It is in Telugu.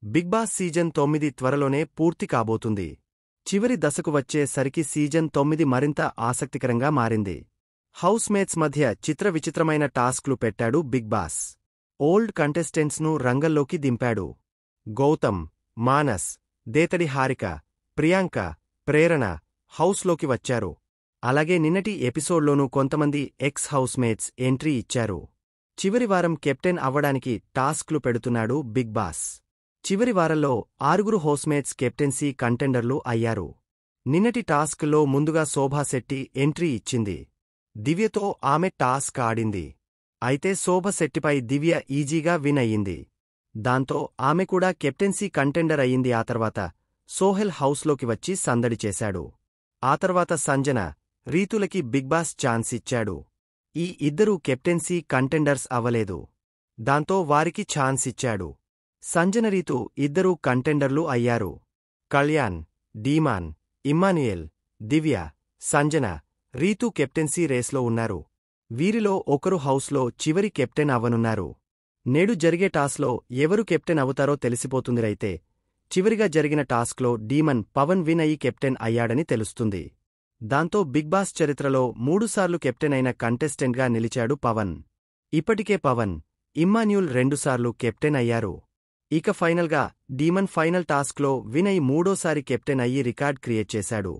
బిగ్ బాస్ సీజన్ 9 త్వరలోనే పూర్తి కాబోతుంది. చివరి దశకు వచ్చే సరికి సీజన్ 9 మరింత ఆసక్తికరంగా మారింది. హౌస్ మేట్స్ మధ్య చిత్రవిచిత్రమైన టాస్క్లు పెట్టాడు బిగ్ బాస్. ఓల్డ్ కంటెస్టెంట్స్ను రంగంలోకి దింపాడు. గౌతమ్, మానస్, దేతడి హారిక, ప్రియాంక, ప్రేరణ హౌస్లోకి వచ్చారు. అలాగే నిన్నటి ఎపిసోడ్లోనూ కొంతమంది ఎక్స్ హౌస్మేట్స్ ఎంట్రీ ఇచ్చారు. చివరి వారం కెప్టెన్ అవ్వడానికి టాస్క్లు పెడుతున్నాడు బిగ్ బాస్. చివరి వారంలో 6 హౌస్మేట్స్ కెప్టెన్సీ కంటెండర్లు అయ్యారు. నిన్నటి టాస్క్లో ముందుగా శోభా శెట్టి ఎంట్రీ ఇచ్చింది. దివ్యతో ఆమె టాస్క్ ఆడింది. అయితే శోభ శెట్టిపై దివ్య ఈజీగా విన్ అయ్యింది. దాంతో ఆమె కూడా కెప్టెన్సీ కంటెండర్ అయ్యింది. ఆ తర్వాత సోహెల్ హౌస్లోకి వచ్చి సందడి చేశాడు. ఆ తర్వాత సంజన, రీతులకి బిగ్ బాస్ ఛాన్స్ ఇచ్చాడు. ఈ ఇద్దరూ కెప్టెన్సీ కంటెండర్స్ అవ్వలేదు. దాంతో వారికి ఛాన్స్ ఇచ్చాడు. సంజన, రీతు ఇద్దరూ కంటెండర్లు అయ్యారు. కళ్యాణ్, డీమాన్, ఇమ్మాన్యుయేల్, దివ్య, సంజన, రీతు కెప్టెన్సీ రేస్లో ఉన్నారు. వీరిలో ఒకరు హౌస్లో చివరి కెప్టెన్ అవ్వనున్నారు. నేడు జరిగే టాస్క్లో ఎవరు కెప్టెన్ అవుతారో తెలిసిపోతుందిరైతే చివరిగా జరిగిన టాస్క్లో డీమన్ పవన్ విన్ అయి కెప్టెన్ అయ్యాడని తెలుస్తుంది. దాంతో బిగ్ బాస్ చరిత్రలో 3 సార్లు కెప్టెన్ అయిన కంటెస్టెంట్గా నిలిచాడు పవన్. ఇప్పటికే పవన్, ఇమ్మాన్యుల్ 2 సార్లు కెప్టెన్ అయ్యారు. ఇక ఫైనల్గా డీమన్ ఫైనల్ టాస్క్లో విన్ అయి 3వ సారి కెప్టెన్ అయ్యి రికార్డ్ క్రియేట్ చేశాడు.